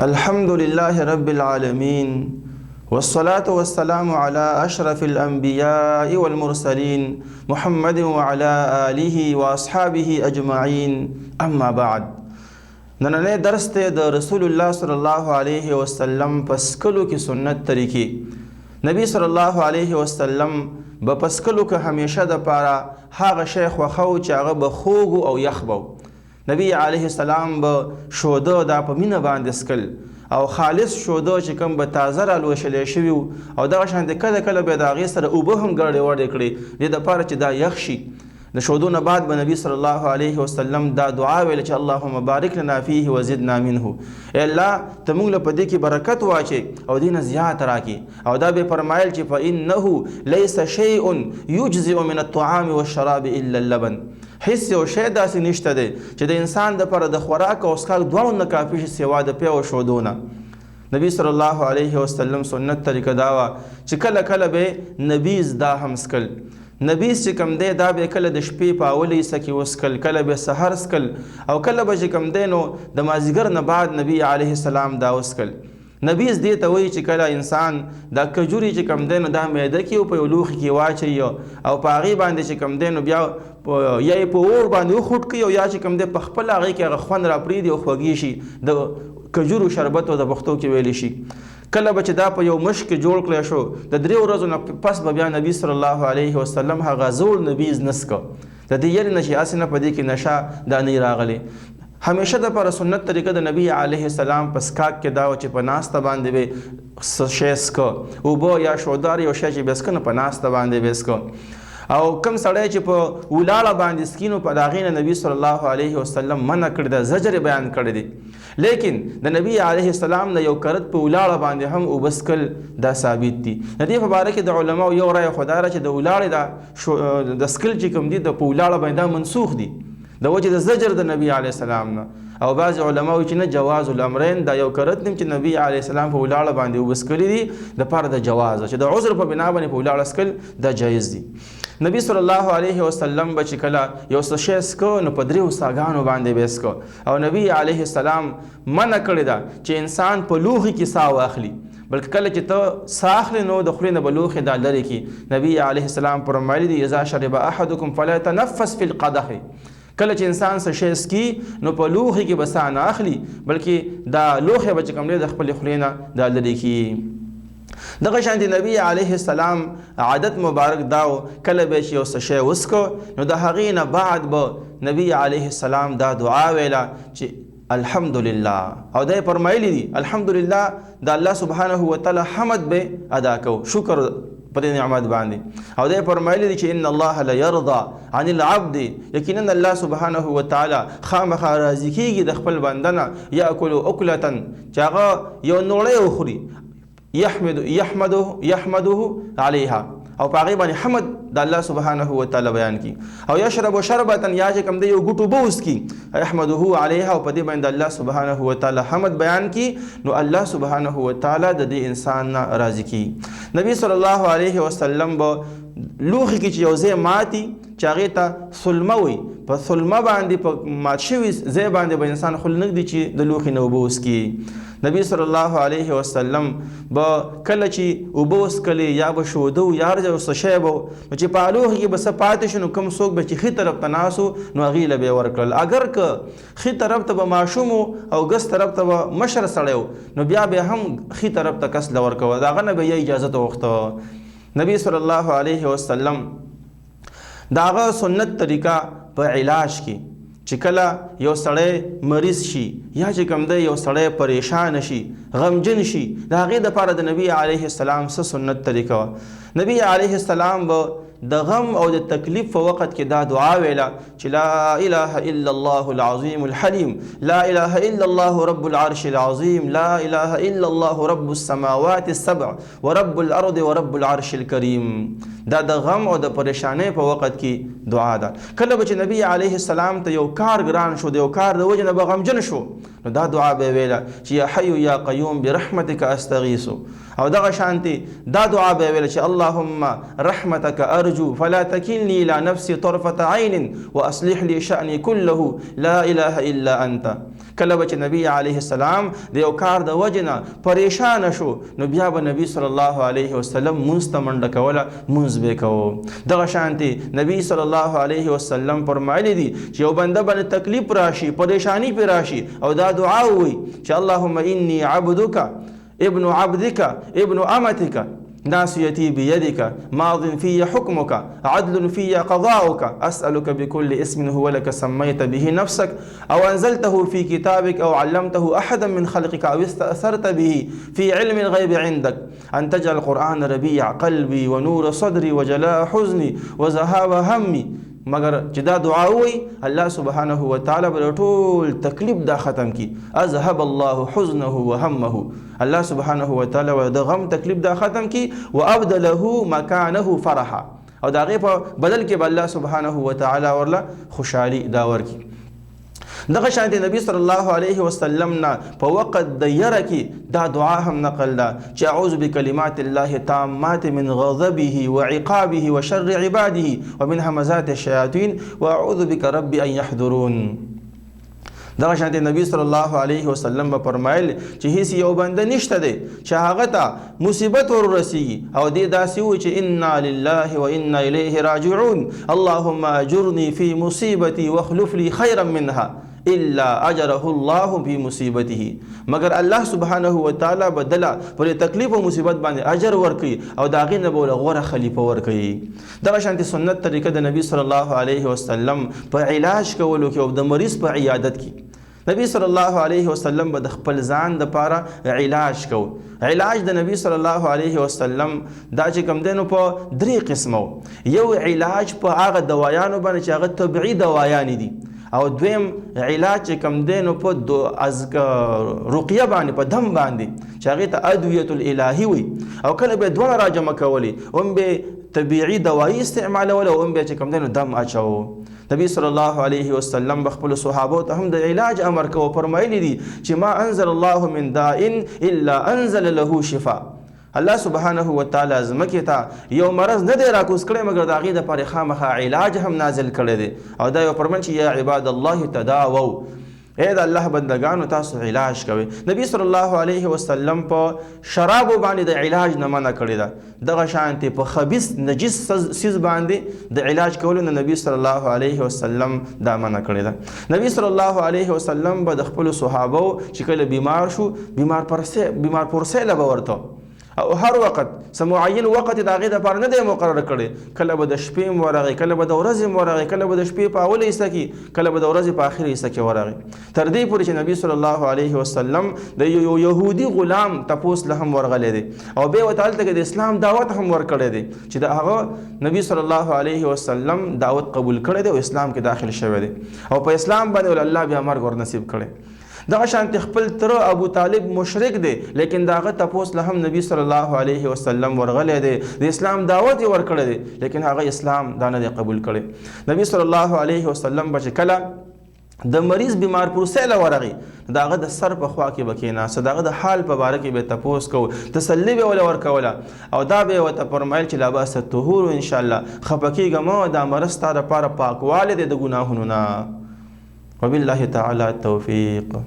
الحمد لله رب العالمين والصلاة والسلام على أشرف الأنبياء والمرسلين محمد وعلى آله وأصحابه أجمعين أما بعد. نننې درس ته د رسول الله صلی الله علیه وسلم پسکلو کې سنت طریقې. نبی صلی الله علیه وسلم به پسکلو کې همیشه د پاره هغه شی خوښو چې هغه به خوږ او یخ به. نبی علیه السلام به شوده دا په مینه باندې سکل او خالص شوده چې کوم به تازه رالوشلی شوي او دغه شانتې کله کله به د هغې سره اوبه هم ګډې وډې کړې دې دپاره چې دا یخ شي. د شودو نه بعد به نبی صلی الله علیه وسلم دا دعا ویله چې اللهم بارک لنا فیه وزدنا منه. ای الله ته موږ له په دې کې برکت واچې او دې نه زیات راکړي. او دا به فرمایل چې فانه لیس شیء یجزئ من الطعام والشراب الا اللبن. هیڅ یو شی داسې نشته دی چې د انسان دپاره د خوراک او څښاک دواړو نه کافي شي سوا د پی او شودو نه. نبی صلی الله علیه وسلم سنت طریقه دا وه چې کله کله به نبیز دا هم سکل. نبیز چې کوم دی دا به کله د شپې په اوله حصه کې وسکل، کله به سحر سکل او کله به چې کوم دی نو د مازدیګر نه بعد نبی علیه السلام دا وسکل. نبیز دې ته وایي چې کله انسان دا کجوري چې کوم دی نو دا معده کې او په یو لوښي کې واچوي او په هغې باندې چې کوم دی نو بیا یا یې په اور باندې وخوټ کړي او یا چې کوم دی په خپل هغې کې هغه خوند راپرېږدي او خوږې شي. د کجورو شربت او د پښتو کې ویلی شي. کله به چې دا په یو مشک کې جوړ کړی شو د 3 ورځو نه پس به بیا نبی صلی الله علیه وسلم هغه زوړ نبیز نسکه د دې یرې نه چې هسې نه په دې کې نشه دا نه راغلی. همیشه دپاره سنت طریقه د نبی علیه السلام په څښاک کې دا و چې په ناسته باندې به څه شی څښه، اوبه یا شودار یو شی چې به څښه نو په ناسته باندې به څښه. او کم سړی چې په ولاړه باندې څکي نو په د هغې نه نبي صلی الله علیه وسلم منع کړی ده، زجر بیان کړی دی. لیکن د نبی علیه السلام نه یو کرت په ولاړه باندې هم اوبه څکل دا ثابت دي. د دې په باره کې د علماو یو رایه خو دا ده چې د ولاړې د څکل چې کوم دي د په ولاړه باندې دا منسوخ دي د وجې د زجر د نبی علیه السلام نه. او بعض علماو چې نه جواز الامرین دا یو کرت نیم چې نبی علیه السلام په ولاړه باندې اوبه څکلي دي د پاره د جواز چې د عذر په بنا باندې په ولاړه څکل دا جایز دي. نبی صلی الله علیه وسلم به چې کله یو څه شی څکه نو په 3 ساګانو باندې به څکه. او نبی علیه السلام منع کړې ده چې انسان په لوښي کې ساه واخلي، بلکې کله چې ته ساه اخلي نو د خولې نه به لوښي دا لرې کړي. نبی علیه السلام فرمایلي دي اذا شرب احدکم فلا يتنفس في القدح. کله چې انسان څه شی څکي نو په لوښي کې به ساه نه اخلي بلکې دا لوښی به چې کوم دی د خپلې خولې نه دا لرې کړي. دغه شانتې نبی علیه السلام عادت مبارک دا و کله به چې یو څه شی وڅکه نو د هغې نه بعد به نبی علیه السلام دا دعا ویله چې الحمدلله. او دا یې فرمایلی دي الحمدلله د الله سبحانه وتعالی حمد به ادا کو، شکر په دې نعمت باندې. او دا یې فرمایلی دي چې ان الله لا يرضى عن العبد، یقینا الله سبحانه وتعالی خامخا راضي کېږي د خپل بنده نه یاکل اکلة چې هغه یو نوړی وخوري یحمده علیها او په هغې باندې حمد د الله سبحانه وتعالی بیان کی. او یشرب شربتا یا چې کوم دی یو ګوټ اوبه وڅکي یحمده علیها او په دې باندې الله سبحانه وتعالی حمد بیان کی نو الله سبحانه وتعالی د دې انسان نه راضي کی. نبی صلی الله علیه وسلم به لوښي کې چې یو ځای ماتي چې هغې ته ثلمه وي په ثلمه باندې په مات شوي ځای باندې به انسان خل نږدي چې د لوښي نه اوبه وڅکي. نبی صلی الله علیه وسلم به کله چې اوبه وڅکلې یا به شوده یا هر څه شی به چې په لوښي کې به څه پاتې شو نو کوم څوک به چې ښي طرف ته ناست و نو هغې له به یې ورکړل. اگر که ښي طرف ته به ماشوم او ګس طرف ته به مشر سړی و نو بیا به هم ښي طرف ته کس له ورکوه، د هغه نه به یې اجازت وغوښته. نبی صلی الله علیه وسلم د هغه سنت طریقه په علاج کې چې کله یو سړی مریض شي یا چې کوم دی یو سړی پریشان شي غمجن شي د هغې دپاره د نبی علیه السلام څه سنت طریقه وه. نبی علیه السلام به د غم او د تکلیف په وخت کې دا دعا ویله چې لا اله الا الله العظیم الحلیم، لا اله الا الله رب العرش العظیم، لا اله الا الله رب السماوات السبع ورب الارض ورب العرش الکریم. دا د غم او د پریشانۍ په وخت کې دعا ده. کله به چې نبی علیه السلام ته یو کار ګران شو د یو کار د وجې نه به غمجن شو نو دا دعا به ویله چې یا حی یا قیوم برحمتک استغیث. او دغه شانتي دا دعا به ویله چې اللهم رحمتک ارجو فلا تکلنی الی نفسی طرفة عین واصلح لی شأنی كله لا اله الا انت. کله به چې نبی علیه السلام د یو کار د وجنه پریشان شو نو بیا به نبی صلی الله علیه وسلم مونځ ته منډه کوله، مونځ به کوو. دغه شانتي نبی صلی الله علیه وسلم فرمایلی دي چې یو بنده باندې تکلیف راشي، پریشانی پې راشي او دا دعا ووایي چې اللهم انی عبدک ابن عبدک ابن امتک ناصيتي بيدك ماض في حكمك عدل في قضاؤك أسألك بكل اسم هو لك سميت به نفسك أو أنزلته في كتابك أو علمته أحدا من خلقك أو استأثرت به في علم الغيب عندك أن تجعل القرآن ربيع قلبي ونور صدري وجلاء حزني وذهاب همي. مگر چې دا دعا وي الله سبحانه وتعالی به ټول تکلیف دا ختم کی. اذهب الله حزنه وهمه، الله سبحانه وتعالی د غم تکلیف دا ختم کی. وابدله مکانه فرحا، او دا غي په بدل کې به الله سبحانه وتعالی ورله خوشحالي دا ورکی. دغه شانتي نبی صلی الله علیه وسلم نه په وخت د یره کې دا دعا هم نقل ده چې اعوذ بکلمات الله التامات من غضبه وعقابه وشر عباده ومن همزات الشیاطین واعوذ بک رب ان یحضرون. دغه شانتي نبی صلی الله علیه وسلم به فرمایل چې هیڅ یو بنده نشته دی چې هغه ته مصیبت ورسیږي او دې داسې وایي چې انا لله و انا الیه راجعون اللهم اجرني في مصیبتي واخلف لي خيرا منها الا اجره الله في مصیبته. مگر الله سبحانه وتعالی بدلا پر تکلیف او مصیبت باندې اجر ورکي او دا غي نه بوله غوره خلیفہ ورکي. دغه شانتي سنت طریقه د نبی صلی الله علیه وسلم په علاج کولو کې او د مریض په عیادت کې نبی صلی الله علیه وسلم به د خپل ځان د پاره علاج کو. علاج د نبی صلی الله علیه وسلم دا چې کوم دینو په درې قسمو. یو علاج په هغه دوايانو باندې چې هغه طبيعي دوايان دي، او دویم علاج چې کوم دینو په رقیه باندې په دم باندې چې هغه ته ادویه الالهی وي، او کله به دوه راجمه کولی هم به طبيعي دوايي استعمالول او هم به چې کوم دینو دم اچو. نبی صلی الله علیه وسلم بخپل صحابو ته هم د علاج امر کوو. فرمایلی دي چې ما انزل الله من داء الا انزل له شفاء. الله سبحانه وتعالی زمکه ته یو مرض نه دی راکوز کړی مگر د هغې دپاره خامخا علاج هم نازل کړی دی، او دا یو فرمان چې یا عباد الله تداووا، اے د الله بندگانو تاسو علاج کوئ. نبی صلی الله علیه وسلم په شرابو باندې د علاج نه منع کړې ده. دغه شانتې په خبیث نجس سیز باندې د علاج کولو نه نبی صلی الله علیه وسلم دا منع کړې ده. نبی صلی الله علیه وسلم به د خپلو صحابو چې کله بیمار شو بیمار پرسیله به ورته او هر وخت سمعین وخت د هغې دپاره نه دی مقرر کړی. کله به د شپې ورغی، کله به د ورځې ورغی، کله به د شپې په اوله حصه کې، کله به د ورځې په آخره حصه کې ورغی، تر دې پورې چې نبی صلی الله علیه وسلم د یو یهودي غلام تپوس له هم ورغلی دی او بیا ورته هلته کې د اسلام دعوت هم ورکړی دی چې د هغه نبی صلی الله علیه وسلم دعوت قبول کړی دی او اسلام کې داخل شوی دی او په اسلام باندې الله بیا مرګ ورنصیب کړی. دغه شانتي خپل تر ابو طالب مشرک دی لیکن داغه تپوس له هم نبی صلی الله علیه وسلم ورغلی دی، د اسلام دعوت یې ورکړی دی لیکن هغه اسلام دا نه دی قبول کړی. نبی صلی الله علیه وسلم به چې کله د مریض بیمار پرسیله ورغی داغه د سر په خوا کې به کېناسته، داغه د حال په باره کې به تپوس کو، تسلی به وله ورکوله او دا به یې ورته فرمیل چې لا باس الطهور انشاءالله خفه کېږه مه، دا مرض ستا دپاره پاکوالی دی د ګناهونو نه. وبالله تعالی التوفیق.